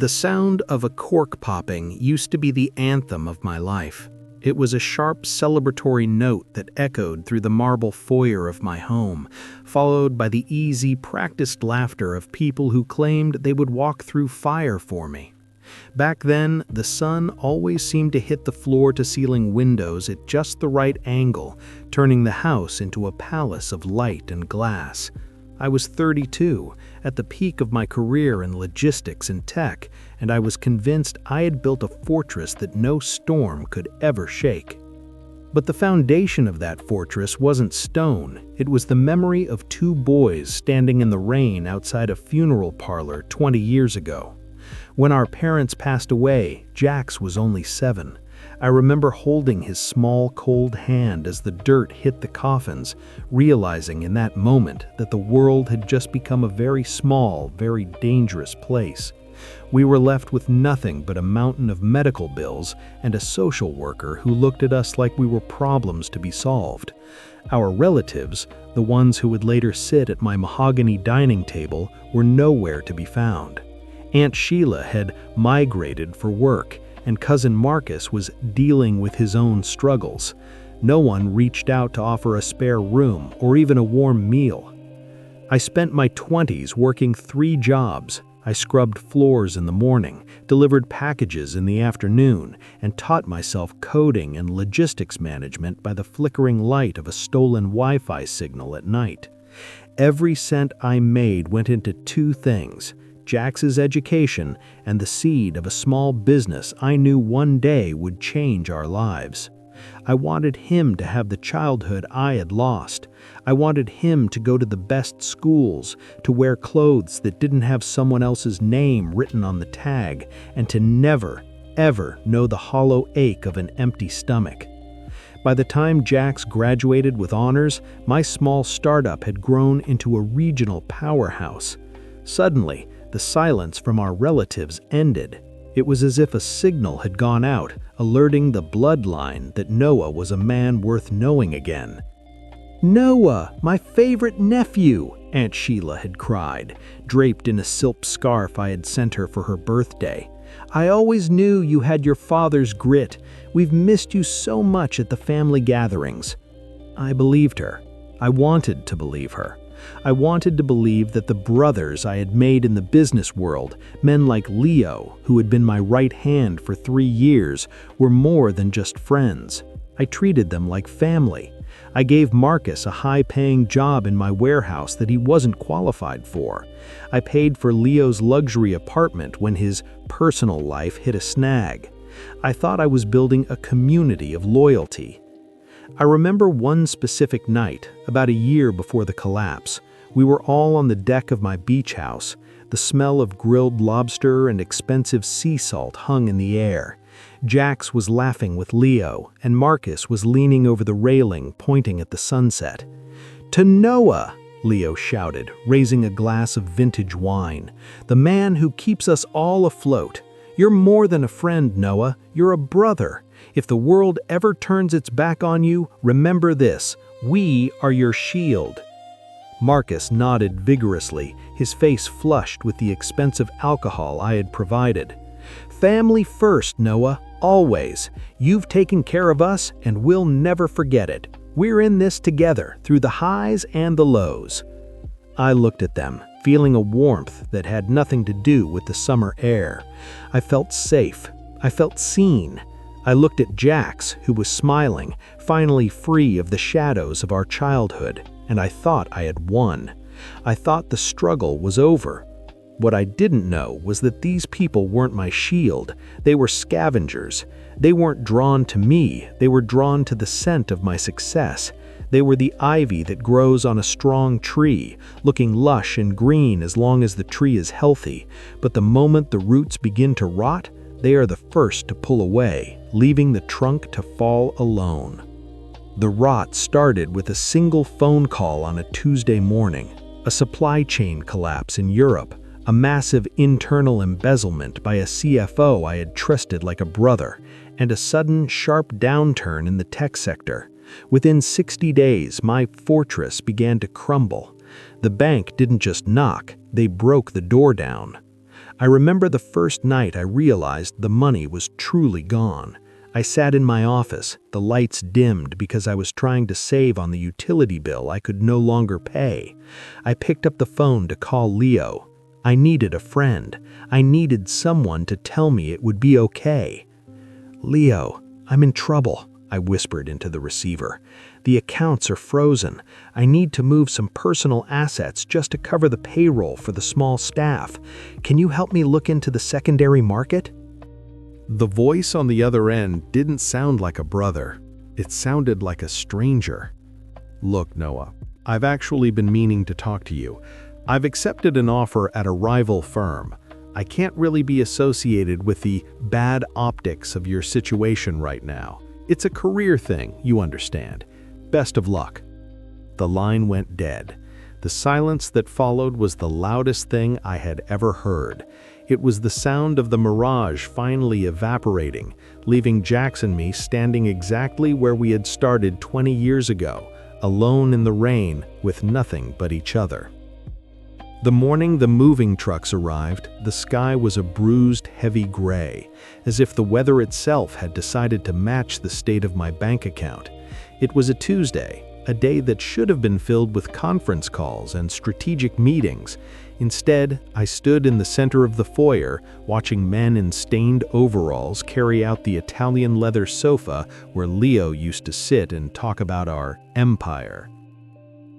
The sound of a cork popping used to be the anthem of my life. It was a sharp celebratory note that echoed through the marble foyer of my home, followed by the easy, practiced laughter of people who claimed they would walk through fire for me. Back then, the sun always seemed to hit the floor-to-ceiling windows at just the right angle, turning the house into a palace of light and glass. I was 32, at the peak of my career in logistics and tech, and I was convinced I had built a fortress that no storm could ever shake. But the foundation of that fortress wasn't stone. It was the memory of two boys standing in the rain outside a funeral parlor 20 years ago. When our parents passed away, Jax was only 7. I remember holding his small, cold hand as the dirt hit the coffins, realizing in that moment that the world had just become a very small, very dangerous place. We were left with nothing but a mountain of medical bills and a social worker who looked at us like we were problems to be solved. Our relatives, the ones who would later sit at my mahogany dining table, were nowhere to be found. Aunt Sheila had migrated for work, and Cousin Marcus was dealing with his own struggles. No one reached out to offer a spare room or even a warm meal. I spent my 20s working 3 jobs. I scrubbed floors in the morning, delivered packages in the afternoon, and taught myself coding and logistics management by the flickering light of a stolen Wi-Fi signal at night. Every cent I made went into 2 things: Jax's education and the seed of a small business I knew one day would change our lives. I wanted him to have the childhood I had lost. I wanted him to go to the best schools, to wear clothes that didn't have someone else's name written on the tag, and to never, ever know the hollow ache of an empty stomach. By the time Jax graduated with honors, my small startup had grown into a regional powerhouse. Suddenly, the silence from our relatives ended. It was as if a signal had gone out, alerting the bloodline that Noah was a man worth knowing again. "Noah, my favorite nephew!" Aunt Sheila had cried, draped in a silk scarf I had sent her for her birthday. "I always knew you had your father's grit. We've missed you so much at the family gatherings." I believed her. I wanted to believe her. I wanted to believe that the brothers I had made in the business world, men like Leo, who had been my right hand for 3 years, were more than just friends. I treated them like family. I gave Marcus a high-paying job in my warehouse that he wasn't qualified for. I paid for Leo's luxury apartment when his personal life hit a snag. I thought I was building a community of loyalty. I remember one specific night, about a year before the collapse. We were all on the deck of my beach house. The smell of grilled lobster and expensive sea salt hung in the air. Jax was laughing with Leo, and Marcus was leaning over the railing, pointing at the sunset. "To Noah!" Leo shouted, raising a glass of vintage wine. "The man who keeps us all afloat. You're more than a friend, Noah. You're a brother. If the world ever turns its back on you, remember this: we are your shield." Marcus nodded vigorously, his face flushed with the expensive alcohol I had provided. "Family first, Noah, always. You've taken care of us, and we'll never forget it. We're in this together, through the highs and the lows." I looked at them, feeling a warmth that had nothing to do with the summer air. I felt safe. I felt seen. I looked at Jax, who was smiling, finally free of the shadows of our childhood, and I thought I had won. I thought the struggle was over. What I didn't know was that these people weren't my shield. They were scavengers. They weren't drawn to me. They were drawn to the scent of my success. They were the ivy that grows on a strong tree, looking lush and green as long as the tree is healthy. But the moment the roots begin to rot, they are the first to pull away, leaving the trunk to fall alone. The rot started with a single phone call on a Tuesday morning, a supply chain collapse in Europe, a massive internal embezzlement by a CFO I had trusted like a brother, and a sudden, sharp downturn in the tech sector. Within 60 days, my fortress began to crumble. The bank didn't just knock, they broke the door down. I remember the first night I realized the money was truly gone. I sat in my office, the lights dimmed because I was trying to save on the utility bill I could no longer pay. I picked up the phone to call Leo. I needed a friend. I needed someone to tell me it would be okay. "Leo, I'm in trouble," I whispered into the receiver. "The accounts are frozen. I need to move some personal assets just to cover the payroll for the small staff. Can you help me look into the secondary market?" The voice on the other end didn't sound like a brother. It sounded like a stranger. "Look, Noah, I've actually been meaning to talk to you. I've accepted an offer at a rival firm. I can't really be associated with the bad optics of your situation right now. It's a career thing, you understand. Best of luck." The line went dead. The silence that followed was the loudest thing I had ever heard. It was the sound of the mirage finally evaporating, leaving Jax and me standing exactly where we had started 20 years ago, alone in the rain with nothing but each other. The morning the moving trucks arrived, the sky was a bruised, heavy gray, as if the weather itself had decided to match the state of my bank account. It was a Tuesday, a day that should have been filled with conference calls and strategic meetings. Instead, I stood in the center of the foyer, watching men in stained overalls carry out the Italian leather sofa where Leo used to sit and talk about our empire.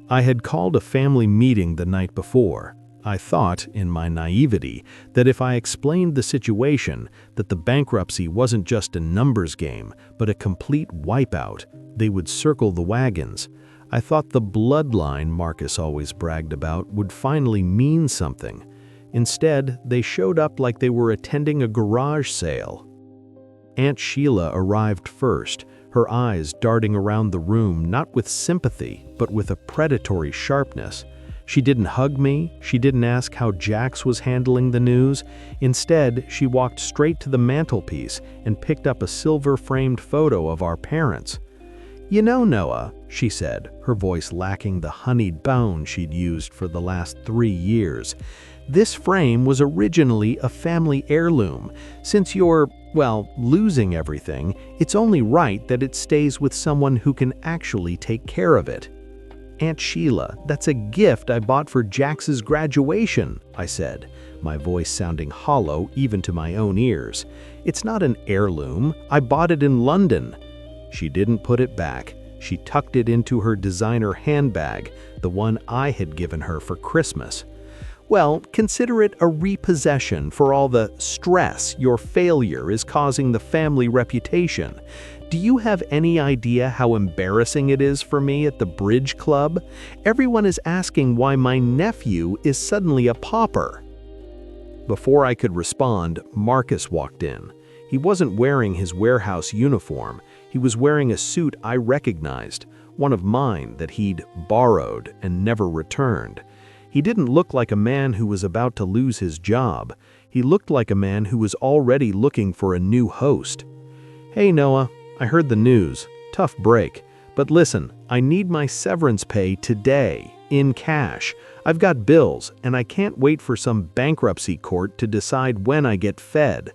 I had called a family meeting the night before. I thought, in my naivety, that if I explained the situation, that the bankruptcy wasn't just a numbers game, but a complete wipeout, they would circle the wagons. I thought the bloodline Marcus always bragged about would finally mean something. Instead, they showed up like they were attending a garage sale. Aunt Sheila arrived first, her eyes darting around the room not with sympathy, but with a predatory sharpness. She didn't hug me, she didn't ask how Jax was handling the news. Instead, she walked straight to the mantelpiece and picked up a silver-framed photo of our parents. "You know, Noah," she said, her voice lacking the honeyed tone she'd used for the last 3 years, "this frame was originally a family heirloom. Since you're, well, losing everything, it's only right that it stays with someone who can actually take care of it." "Aunt Sheila, that's a gift I bought for Jax's graduation," I said, my voice sounding hollow even to my own ears. "It's not an heirloom. I bought it in London." She didn't put it back. She tucked it into her designer handbag, the one I had given her for Christmas. "Well, consider it a repossession for all the stress your failure is causing the family reputation. Do you have any idea how embarrassing it is for me at the bridge club? Everyone is asking why my nephew is suddenly a pauper." Before I could respond, Marcus walked in. He wasn't wearing his warehouse uniform. He was wearing a suit I recognized, one of mine that he'd borrowed and never returned. He didn't look like a man who was about to lose his job. He looked like a man who was already looking for a new host. "Hey, Noah, I heard the news. Tough break. But listen, I need my severance pay today, in cash. I've got bills, and I can't wait for some bankruptcy court to decide when I get fed."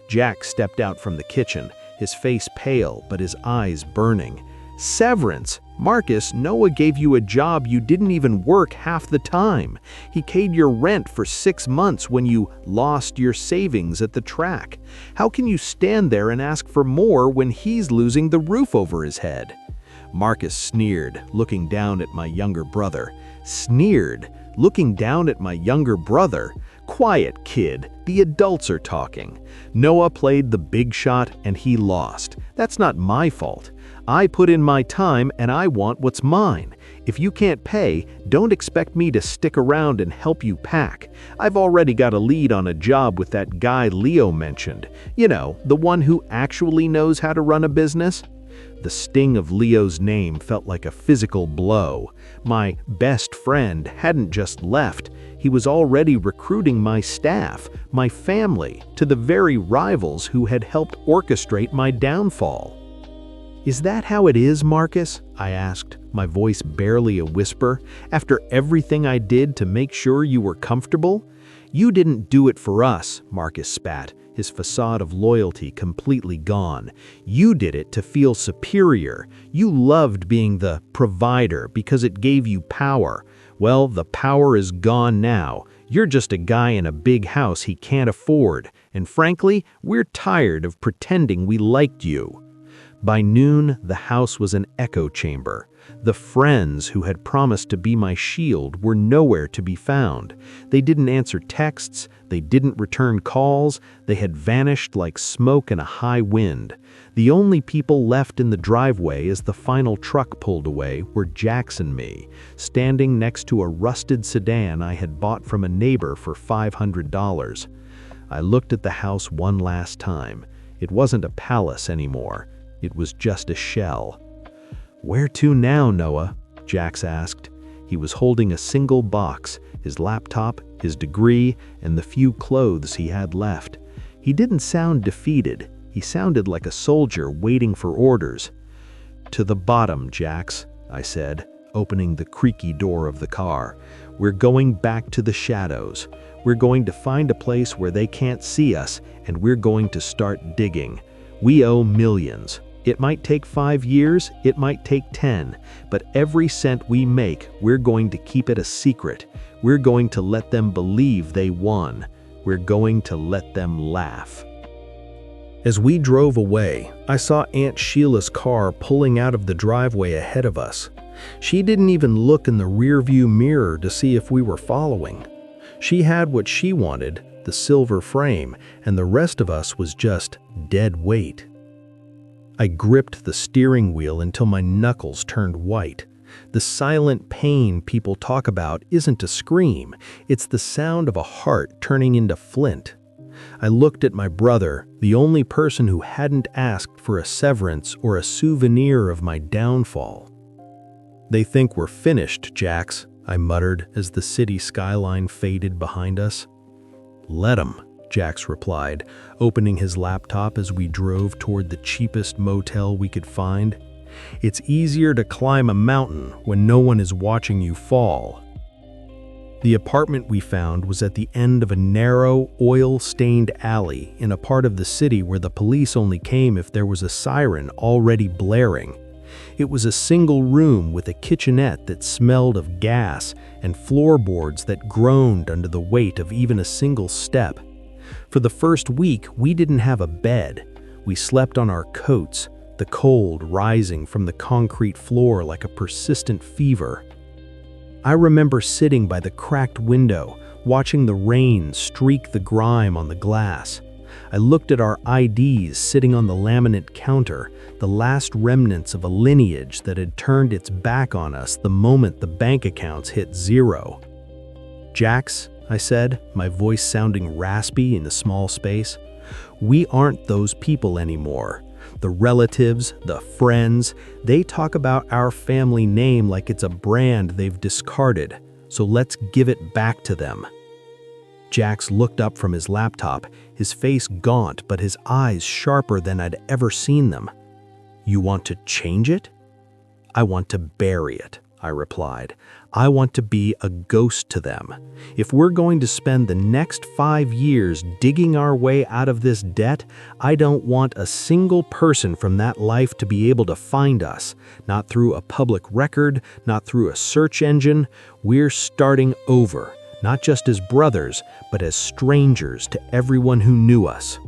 Jack stepped out from the kitchen, his face pale but his eyes burning. "Severance? Marcus, Noah gave you a job you didn't even work half the time. He paid your rent for 6 months when you lost your savings at the track. How can you stand there and ask for more when he's losing the roof over his head?" Marcus sneered, looking down at my younger brother. Sneered, looking down at my younger brother? "Quiet, kid. The adults are talking. Noah played the big shot and he lost. That's not my fault. I put in my time and I want what's mine. If you can't pay, don't expect me to stick around and help you pack. I've already got a lead on a job with that guy Leo mentioned. You know, the one who actually knows how to run a business." The sting of Leo's name felt like a physical blow. My best friend hadn't just left. He was already recruiting my staff, my family, to the very rivals who had helped orchestrate my downfall. "Is that how it is, Marcus?" I asked, my voice barely a whisper, "after everything I did to make sure you were comfortable? "You didn't do it for us," Marcus spat, his facade of loyalty completely gone. "You did it to feel superior. You loved being the provider because it gave you power. Well, the power is gone now. You're just a guy in a big house he can't afford, and frankly, we're tired of pretending we liked you." By noon, the house was an echo chamber. The friends who had promised to be my shield were nowhere to be found. They didn't answer texts, they didn't return calls, they had vanished like smoke in a high wind. The only people left in the driveway as the final truck pulled away were Jax and me, standing next to a rusted sedan I had bought from a neighbor for $500. I looked at the house one last time. It wasn't a palace anymore. It was just a shell. "Where to now, Noah?" Jax asked. He was holding a single box, his laptop, his degree, and the few clothes he had left. He didn't sound defeated. He sounded like a soldier waiting for orders. "To the bottom, Jax," I said, opening the creaky door of the car. "We're going back to the shadows. We're going to find a place where they can't see us, and we're going to start digging. We owe millions. It might take 5 years, it might take 10, but every cent we make, we're going to keep it a secret. We're going to let them believe they won. We're going to let them laugh." As we drove away, I saw Aunt Sheila's car pulling out of the driveway ahead of us. She didn't even look in the rearview mirror to see if we were following. She had what she wanted, the silver frame, and the rest of us was just dead weight. I gripped the steering wheel until my knuckles turned white. The silent pain people talk about isn't a scream, it's the sound of a heart turning into flint. I looked at my brother, the only person who hadn't asked for a severance or a souvenir of my downfall. "They think we're finished, Jax," I muttered as the city skyline faded behind us. "Let 'em," Jax replied, opening his laptop as we drove toward the cheapest motel we could find. "It's easier to climb a mountain when no one is watching you fall." The apartment we found was at the end of a narrow, oil-stained alley in a part of the city where the police only came if there was a siren already blaring. It was a single room with a kitchenette that smelled of gas and floorboards that groaned under the weight of even a single step. For the first week, we didn't have a bed. We slept on our coats, the cold rising from the concrete floor like a persistent fever. I remember sitting by the cracked window, watching the rain streak the grime on the glass. I looked at our IDs sitting on the laminate counter, the last remnants of a lineage that had turned its back on us the moment the bank accounts hit zero. "Jax," I said, my voice sounding raspy in a small space, "we aren't those people anymore. The relatives, the friends, they talk about our family name like it's a brand they've discarded, so let's give it back to them." Jax looked up from his laptop, his face gaunt but his eyes sharper than I'd ever seen them. "You want to change it?" "I want to bury it," I replied. "I want to be a ghost to them. If we're going to spend the next 5 years digging our way out of this debt, I don't want a single person from that life to be able to find us. Not through a public record, not through a search engine. We're starting over, not just as brothers, but as strangers to everyone who knew us."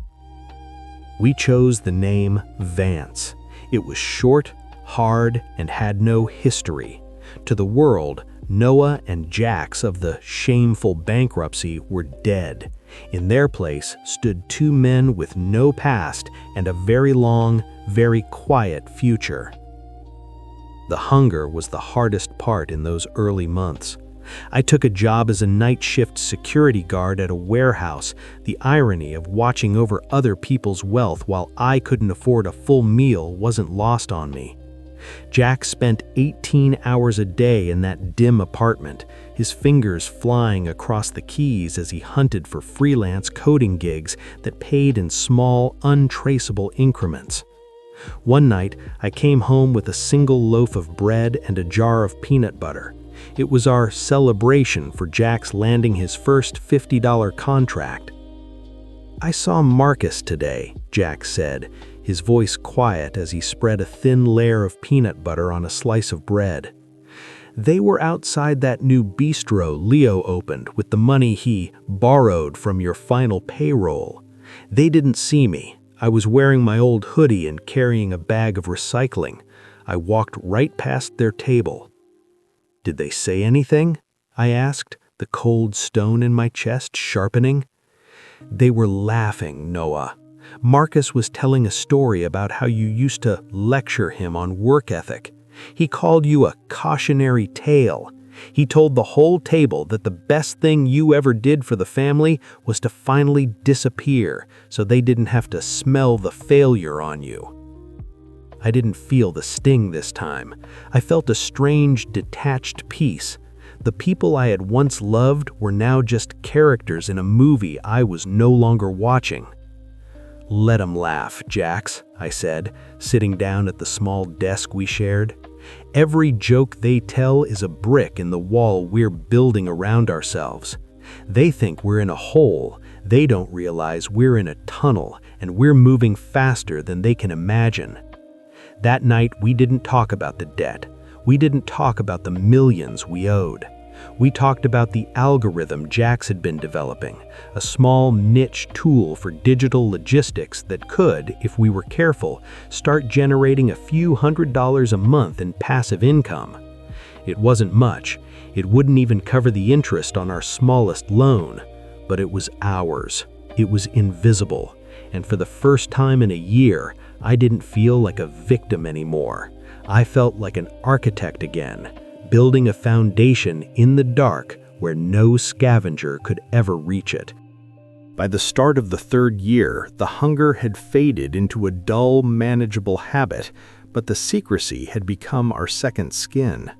We chose the name Vance. It was short, hard, and had no history. To the world, Noah and Jax of the shameful bankruptcy were dead. In their place stood 2 men with no past and a very long, very quiet future. The hunger was the hardest part in those early months. I took a job as a night shift security guard at a warehouse, the irony of watching over other people's wealth while I couldn't afford a full meal wasn't lost on me. Jack spent 18 hours a day in that dim apartment, his fingers flying across the keys as he hunted for freelance coding gigs that paid in small, untraceable increments. One night, I came home with a single loaf of bread and a jar of peanut butter. It was our celebration for Jack's landing his first $50 contract. "I saw Marcus today," Jack said, his voice quiet as he spread a thin layer of peanut butter on a slice of bread. "They were outside that new bistro Leo opened with the money he borrowed from your final payroll. They didn't see me. I was wearing my old hoodie and carrying a bag of recycling. I walked right past their table." "Did they say anything?" I asked, the cold stone in my chest sharpening. "They were laughing, Noah. Marcus was telling a story about how you used to lecture him on work ethic. He called you a cautionary tale. He told the whole table that the best thing you ever did for the family was to finally disappear so they didn't have to smell the failure on you." I didn't feel the sting this time. I felt a strange, detached peace. The people I had once loved were now just characters in a movie I was no longer watching. "Let 'em laugh, Jax," I said, sitting down at the small desk we shared. "Every joke they tell is a brick in the wall we're building around ourselves. They think we're in a hole. They don't realize we're in a tunnel, and we're moving faster than they can imagine." That night, we didn't talk about the debt. We didn't talk about the millions we owed. We talked about the algorithm Jax had been developing, a small niche tool for digital logistics that could, if we were careful, start generating a few $100s a month in passive income. It wasn't much. It wouldn't even cover the interest on our smallest loan. But it was ours. It was invisible. And for the first time in a year, I didn't feel like a victim anymore. I felt like an architect again, building a foundation in the dark where no scavenger could ever reach it. By the start of the third year, the hunger had faded into a dull, manageable habit, but the secrecy had become our second skin.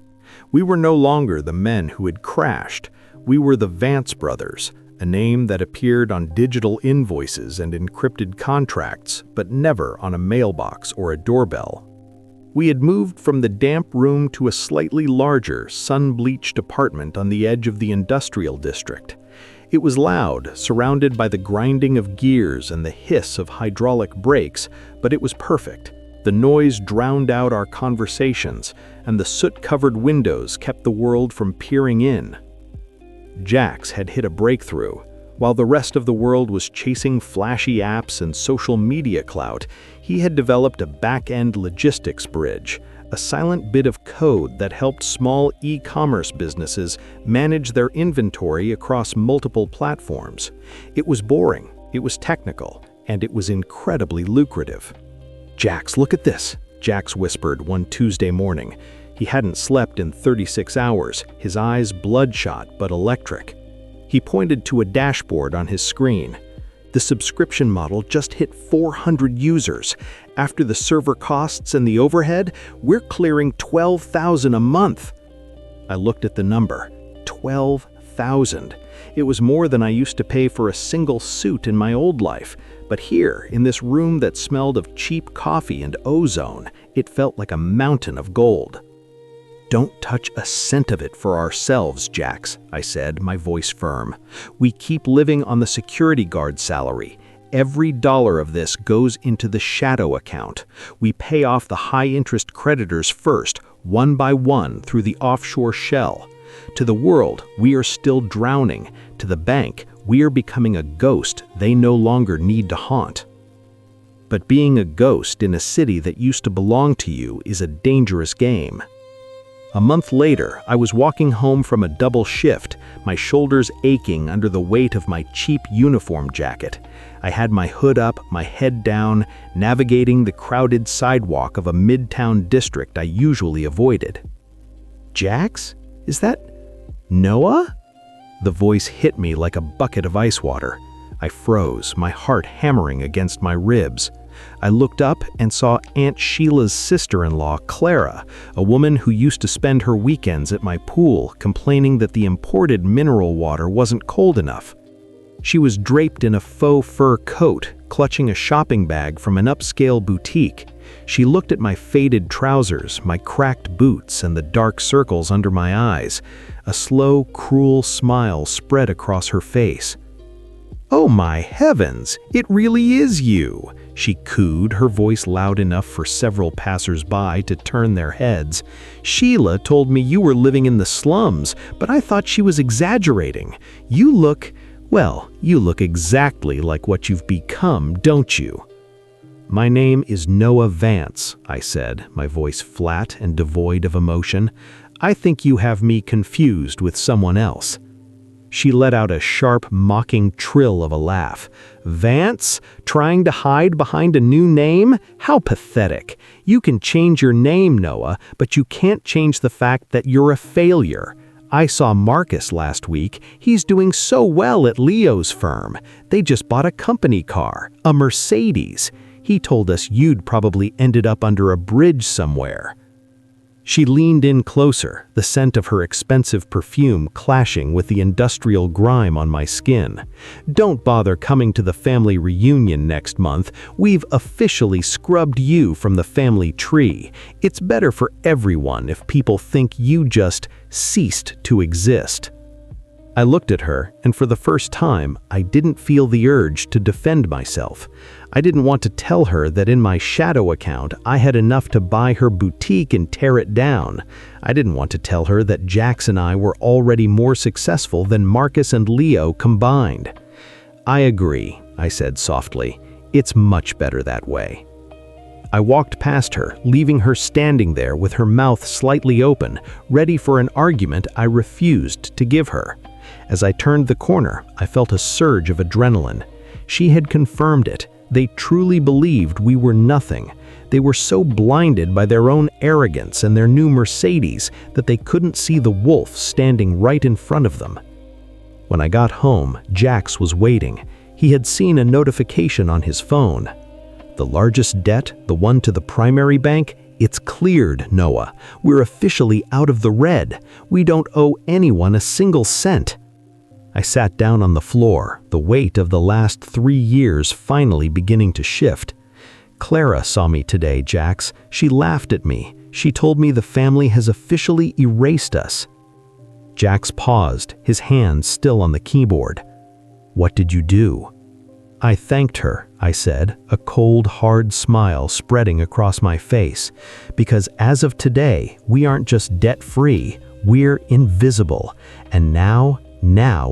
We were no longer the men who had crashed. We were the Vance brothers, a name that appeared on digital invoices and encrypted contracts, but never on a mailbox or a doorbell. We had moved from the damp room to a slightly larger, sun-bleached apartment on the edge of the industrial district. It was loud, surrounded by the grinding of gears and the hiss of hydraulic brakes, but it was perfect. The noise drowned out our conversations, and the soot-covered windows kept the world from peering in. Jax had hit a breakthrough. While the rest of the world was chasing flashy apps and social media clout, he had developed a back-end logistics bridge, a silent bit of code that helped small e-commerce businesses manage their inventory across multiple platforms. It was boring, it was technical, and it was incredibly lucrative. "Jax, look at this," Jax whispered one Tuesday morning. He hadn't slept in 36 hours, his eyes bloodshot but electric. He pointed to a dashboard on his screen. "The subscription model just hit 400 users. After the server costs and the overhead, we're clearing $12,000 a month." I looked at the number. 12,000. It was more than I used to pay for a single suit in my old life. But here, in this room that smelled of cheap coffee and ozone, it felt like a mountain of gold. "Don't touch a cent of it for ourselves, Jax," I said, my voice firm. "We keep living on the security guard salary. Every dollar of this goes into the shadow account. We pay off the high-interest creditors first, one by one, through the offshore shell. To the world, we are still drowning. To the bank, we are becoming a ghost they no longer need to haunt." But being a ghost in a city that used to belong to you is a dangerous game. A month later, I was walking home from a double shift, my shoulders aching under the weight of my cheap uniform jacket. I had my hood up, my head down, navigating the crowded sidewalk of a midtown district I usually avoided. "Jax? Is that Noah?" The voice hit me like a bucket of ice water. I froze, my heart hammering against my ribs. I looked up and saw Aunt Sheila's sister-in-law, Clara, a woman who used to spend her weekends at my pool complaining that the imported mineral water wasn't cold enough. She was draped in a faux fur coat, clutching a shopping bag from an upscale boutique. She looked at my faded trousers, my cracked boots, and the dark circles under my eyes. A slow, cruel smile spread across her face. "Oh my heavens, it really is you," she cooed, her voice loud enough for several passers-by to turn their heads. "Sheila told me you were living in the slums, but I thought she was exaggerating. You look exactly like what you've become, don't you?" "My name is Noah Vance," I said, my voice flat and devoid of emotion. "I think you have me confused with someone else." She let out a sharp, mocking trill of a laugh. "Vance? Trying to hide behind a new name? How pathetic. You can change your name, Noah, but you can't change the fact that you're a failure. I saw Marcus last week. He's doing so well at Leo's firm. They just bought a company car, a Mercedes. He told us you'd probably ended up under a bridge somewhere." She leaned in closer, the scent of her expensive perfume clashing with the industrial grime on my skin. "Don't bother coming to the family reunion next month. We've officially scrubbed you from the family tree. It's better for everyone if people think you just ceased to exist." I looked at her, and for the first time, I didn't feel the urge to defend myself. I didn't want to tell her that in my shadow account, I had enough to buy her boutique and tear it down. I didn't want to tell her that Jax and I were already more successful than Marcus and Leo combined. "I agree," I said softly. "It's much better that way." I walked past her, leaving her standing there with her mouth slightly open, ready for an argument I refused to give her. As I turned the corner, I felt a surge of adrenaline. She had confirmed it. They truly believed we were nothing. They were so blinded by their own arrogance and their new Mercedes that they couldn't see the wolf standing right in front of them. When I got home, Jax was waiting. He had seen a notification on his phone. "The largest debt, the one to the primary bank, it's cleared, Noah. We're officially out of the red. We don't owe anyone a single cent." I sat down on the floor, the weight of the last 3 years finally beginning to shift. "Clara saw me today, Jax. She laughed at me. She told me the family has officially erased us." Jax paused, his hands still on the keyboard. "What did you do?" "I thanked her," I said, a cold, hard smile spreading across my face. "Because as of today, we aren't just debt-free, we're invisible. And now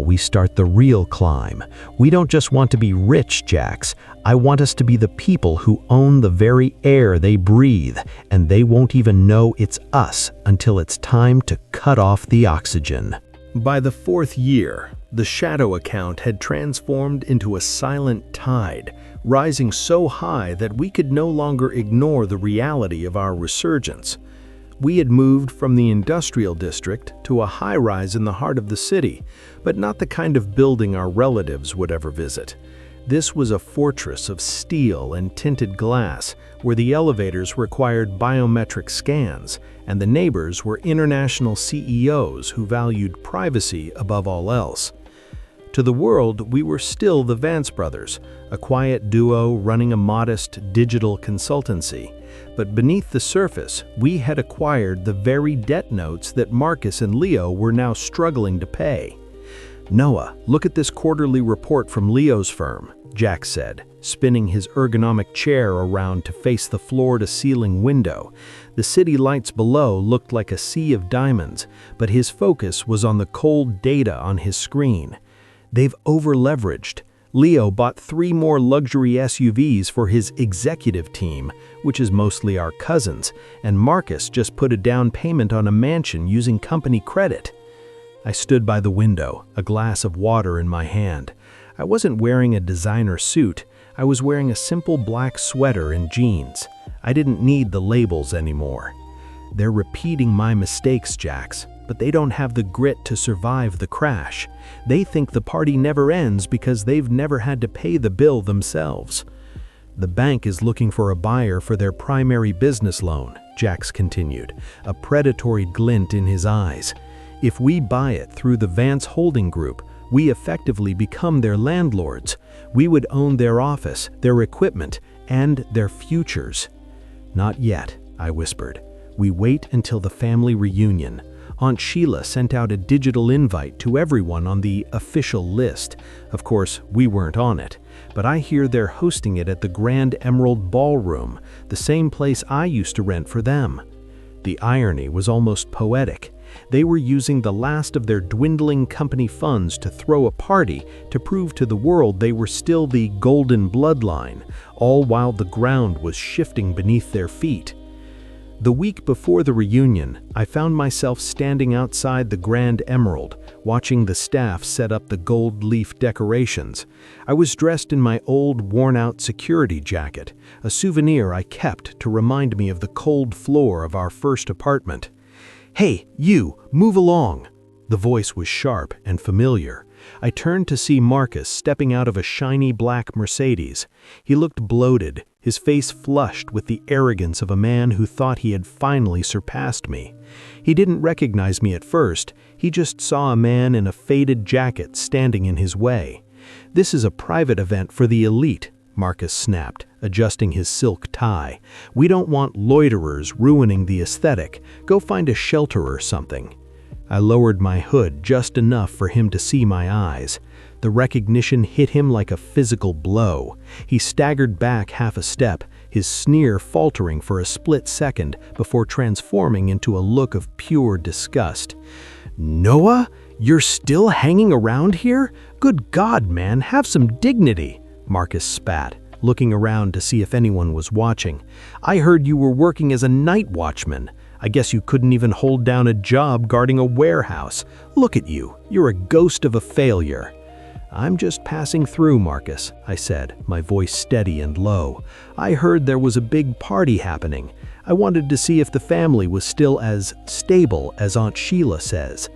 we start the real climb. We don't just want to be rich, Jax. I want us to be the people who own the very air they breathe, and they won't even know it's us until it's time to cut off the oxygen." By the 4th year, the shadow account had transformed into a silent tide, rising so high that we could no longer ignore the reality of our resurgence. We had moved from the industrial district to a high-rise in the heart of the city, but not the kind of building our relatives would ever visit. This was a fortress of steel and tinted glass, where the elevators required biometric scans, and the neighbors were international CEOs who valued privacy above all else. To the world, we were still the Vance brothers, a quiet duo running a modest digital consultancy. But beneath the surface, we had acquired the very debt notes that Marcus and Leo were now struggling to pay. "Noah, look at this quarterly report from Leo's firm," Jax said, spinning his ergonomic chair around to face the floor-to-ceiling window. The city lights below looked like a sea of diamonds, but his focus was on the cold data on his screen. "They've over-leveraged. Leo bought 3 more luxury SUVs for his executive team, which is mostly our cousins, and Marcus just put a down payment on a mansion using company credit." I stood by the window, a glass of water in my hand. I wasn't wearing a designer suit. I was wearing a simple black sweater and jeans. I didn't need the labels anymore. "They're repeating my mistakes, Jax, but they don't have the grit to survive the crash. They think the party never ends because they've never had to pay the bill themselves." "The bank is looking for a buyer for their primary business loan," Jax continued, a predatory glint in his eyes. "If we buy it through the Vance Holding Group, We effectively become their landlords. We would own their office, their equipment, and their futures. Not yet, I whispered. We wait until the family reunion. Aunt Sheila sent out a digital invite to everyone on the official list. Of course, we weren't on it, but I hear they're hosting it at the Grand Emerald Ballroom, the same place I used to rent for them. The irony was almost poetic. They were using the last of their dwindling company funds to throw a party to prove to the world they were still the golden bloodline, all while the ground was shifting beneath their feet. The week before the reunion, I found myself standing outside the Grand Emerald, watching the staff set up the gold leaf decorations. I was dressed in my old, worn-out security jacket, a souvenir I kept to remind me of the cold floor of our first apartment. "Hey, you, move along!" The voice was sharp and familiar. I turned to see Marcus stepping out of a shiny black Mercedes. He looked bloated, his face flushed with the arrogance of a man who thought he had finally surpassed me. He didn't recognize me at first, he just saw a man in a faded jacket standing in his way. "This is a private event for the elite," Marcus snapped, adjusting his silk tie. "We don't want loiterers ruining the aesthetic. Go find a shelter or something." I lowered my hood just enough for him to see my eyes. The recognition hit him like a physical blow. He staggered back half a step, his sneer faltering for a split second before transforming into a look of pure disgust. "Noah, you're still hanging around here? Good God, man, have some dignity," Marcus spat, looking around to see if anyone was watching. "I heard you were working as a night watchman. I guess you couldn't even hold down a job guarding a warehouse. Look at you, you're a ghost of a failure." "I'm just passing through, Marcus," I said, my voice steady and low. "I heard there was a big party happening. I wanted to see if the family was still as stable as Aunt Sheila says."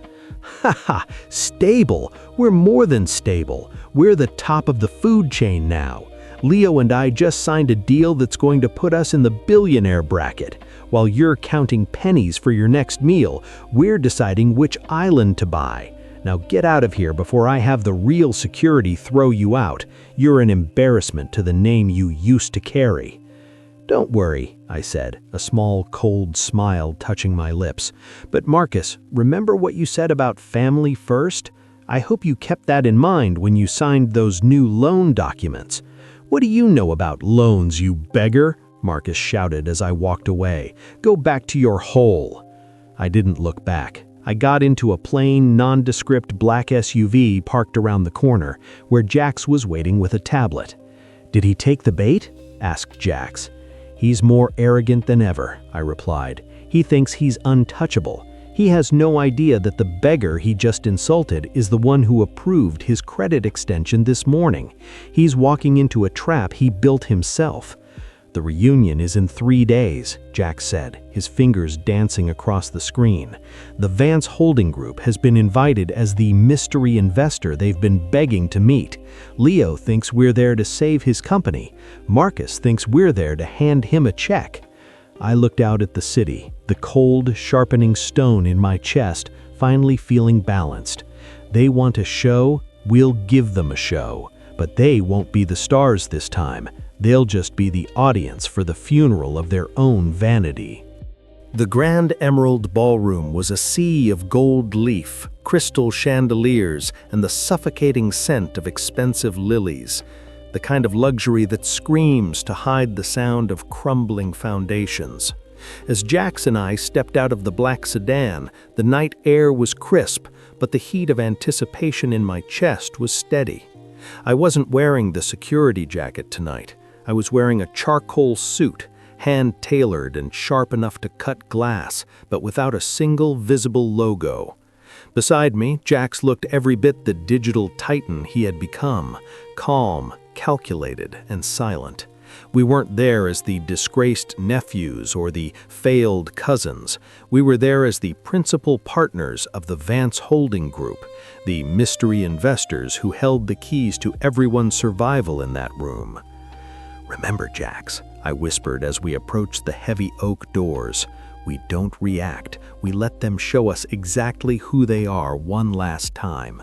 "Ha ha, stable? We're more than stable. We're the top of the food chain now. Leo and I just signed a deal that's going to put us in the billionaire bracket. While you're counting pennies for your next meal, we're deciding which island to buy. Now get out of here before I have the real security throw you out. You're an embarrassment to the name you used to carry." "Don't worry," I said, a small, cold smile touching my lips. "But Marcus, remember what you said about family first? I hope you kept that in mind when you signed those new loan documents." "What do you know about loans, you beggar?" Marcus shouted as I walked away. "Go back to your hole." I didn't look back. I got into a plain, nondescript black SUV parked around the corner, where Jax was waiting with a tablet. "Did he take the bait?" asked Jax. "He's more arrogant than ever," I replied. "He thinks he's untouchable. He has no idea that the beggar he just insulted is the one who approved his credit extension this morning. He's walking into a trap he built himself." "The reunion is in 3 days, Jack said, his fingers dancing across the screen. "The Vance Holding Group has been invited as the mystery investor they've been begging to meet. Leo thinks we're there to save his company. Marcus thinks we're there to hand him a check." I looked out at the city, the cold, sharpening stone in my chest, finally feeling balanced. They want a show, we'll give them a show. But they won't be the stars this time. They'll just be the audience for the funeral of their own vanity. The Grand Emerald Ballroom was a sea of gold leaf, crystal chandeliers, and the suffocating scent of expensive lilies, the kind of luxury that screams to hide the sound of crumbling foundations. As Jax and I stepped out of the black sedan, the night air was crisp, but the heat of anticipation in my chest was steady. I wasn't wearing the security jacket tonight. I was wearing a charcoal suit, hand-tailored and sharp enough to cut glass, but without a single visible logo. Beside me, Jax looked every bit the digital titan he had become, calm, calculated, and silent. We weren't there as the disgraced nephews or the failed cousins. We were there as the principal partners of the Vance Holding Group, the mystery investors who held the keys to everyone's survival in that room. "Remember, Jax," I whispered as we approached the heavy oak doors. "We don't react. We let them show us exactly who they are one last time."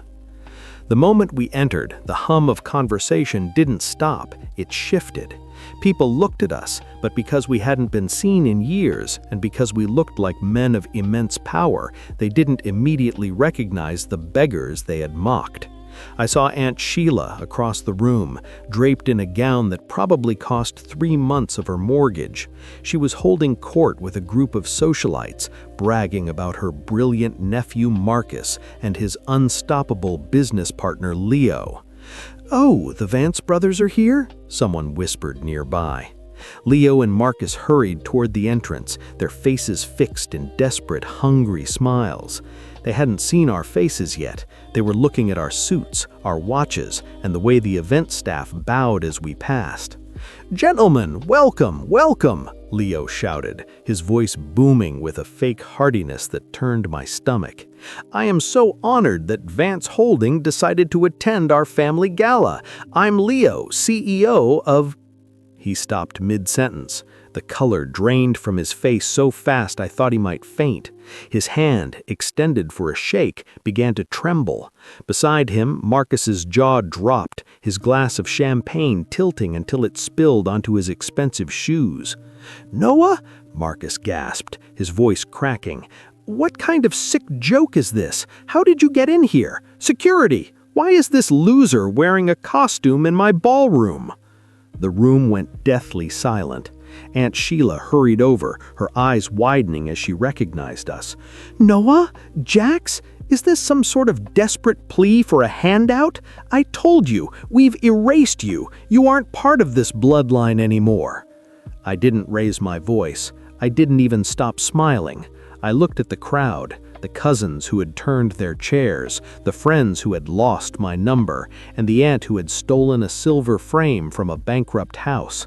The moment we entered, the hum of conversation didn't stop, it shifted. People looked at us, but because we hadn't been seen in years, and because we looked like men of immense power, they didn't immediately recognize the beggars they had mocked. I saw Aunt Sheila across the room, draped in a gown that probably cost 3 months of her mortgage. She was holding court with a group of socialites, bragging about her brilliant nephew Marcus and his unstoppable business partner Leo. "Oh, the Vance brothers are here?" someone whispered nearby. Leo and Marcus hurried toward the entrance, their faces fixed in desperate, hungry smiles. They hadn't seen our faces yet. They were looking at our suits, our watches, and the way the event staff bowed as we passed. "Gentlemen, welcome, welcome!" Leo shouted, his voice booming with a fake heartiness that turned my stomach. "I am so honored that Vance Holding decided to attend our family gala. I'm Leo, CEO of—" He stopped mid-sentence. The color drained from his face so fast I thought he might faint. His hand, extended for a shake, began to tremble. Beside him, Marcus's jaw dropped, his glass of champagne tilting until it spilled onto his expensive shoes. "Noah?" Marcus gasped, his voice cracking. "What kind of sick joke is this? How did you get in here? Security! Why is this loser wearing a costume in my ballroom?" The room went deathly silent. Aunt Sheila hurried over, her eyes widening as she recognized us. "Noah? Jax? Is this some sort of desperate plea for a handout? I told you, we've erased you. You aren't part of this bloodline anymore." I didn't raise my voice. I didn't even stop smiling. I looked at the crowd, the cousins who had turned their chairs, the friends who had lost my number, and the aunt who had stolen a silver frame from a bankrupt house.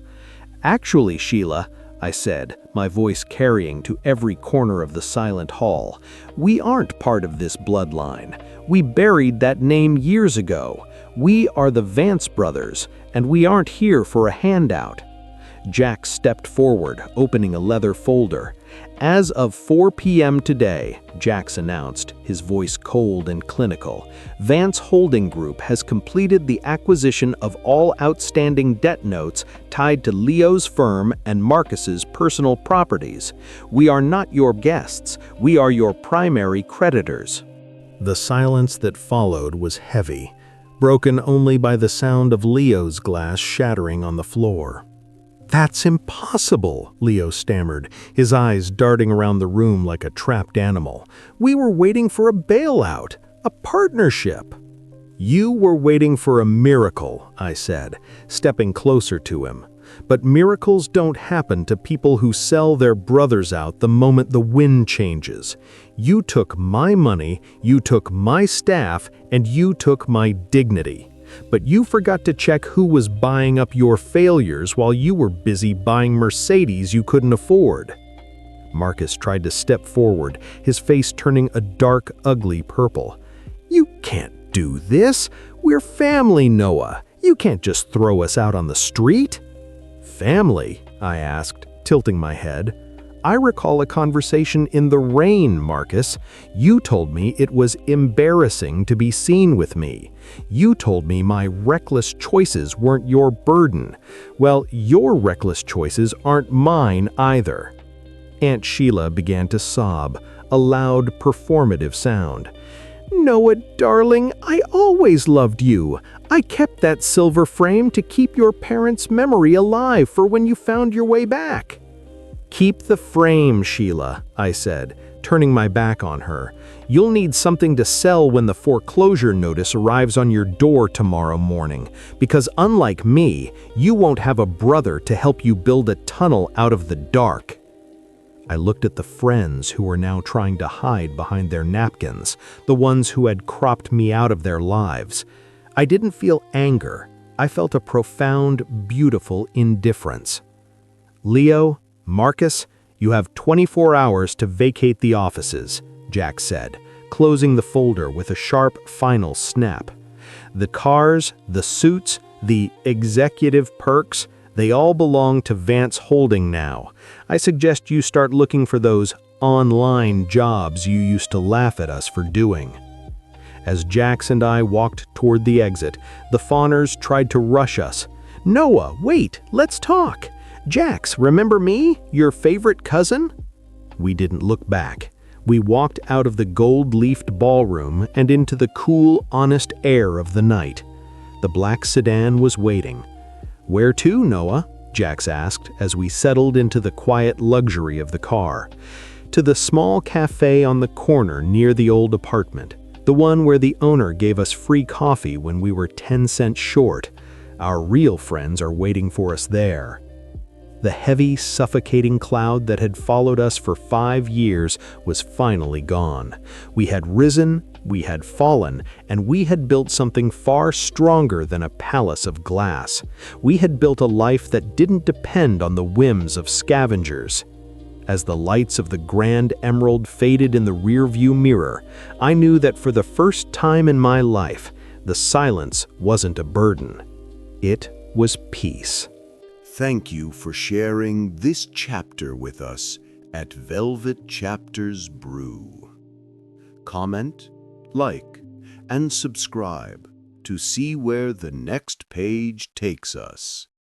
"Actually, Sheila," I said, my voice carrying to every corner of the silent hall, "we aren't part of this bloodline. We buried that name years ago. We are the Vance brothers, and we aren't here for a handout." Jack stepped forward, opening a leather folder. "As of 4 p.m. today," Jax announced, his voice cold and clinical, "Vance Holding Group has completed the acquisition of all outstanding debt notes tied to Leo's firm and Marcus's personal properties. We are not your guests. We are your primary creditors." The silence that followed was heavy, broken only by the sound of Leo's glass shattering on the floor. "That's impossible," Leo stammered, his eyes darting around the room like a trapped animal. "We were waiting for a bailout, a partnership." "You were waiting for a miracle," I said, stepping closer to him. "But miracles don't happen to people who sell their brothers out the moment the wind changes. You took my money, you took my staff, and you took my dignity. But you forgot to check who was buying up your failures while you were busy buying Mercedes you couldn't afford." Marcus tried to step forward, his face turning a dark, ugly purple. "You can't do this. We're family, Noah. You can't just throw us out on the street." "Family?" I asked, tilting my head. "I recall a conversation in the rain, Marcus. You told me it was embarrassing to be seen with me. You told me my reckless choices weren't your burden. Well, your reckless choices aren't mine either." Aunt Sheila began to sob, a loud, performative sound. "Noah, darling, I always loved you. I kept that silver frame to keep your parents' memory alive for when you found your way back." "Keep the frame, Sheila," I said, turning my back on her. "You'll need something to sell when the foreclosure notice arrives on your door tomorrow morning, because unlike me, you won't have a brother to help you build a tunnel out of the dark." I looked at the friends who were now trying to hide behind their napkins, the ones who had cropped me out of their lives. I didn't feel anger. I felt a profound, beautiful indifference. "Leo, Marcus, you have 24 hours to vacate the offices," Jack said, closing the folder with a sharp, final snap. "The cars, the suits, the executive perks, they all belong to Vance Holding now. I suggest you start looking for those online jobs you used to laugh at us for doing." As Jax and I walked toward the exit, the fawners tried to rush us. "Noah, wait, let's talk. Jax, remember me, your favorite cousin?" We didn't look back. We walked out of the gold-leafed ballroom and into the cool, honest air of the night. The black sedan was waiting. "Where to, Noah?" Jax asked as we settled into the quiet luxury of the car. "To the small cafe on the corner near the old apartment, the one where the owner gave us free coffee when we were 10 cents short. Our real friends are waiting for us there." The heavy, suffocating cloud that had followed us for 5 years was finally gone. We had risen, we had fallen, and we had built something far stronger than a palace of glass. We had built a life that didn't depend on the whims of scavengers. As the lights of the Grand Emerald faded in the rearview mirror, I knew that for the first time in my life, the silence wasn't a burden. It was peace. Thank you for sharing this chapter with us at Velvet Chapters Brew. Comment, like, and subscribe to see where the next page takes us.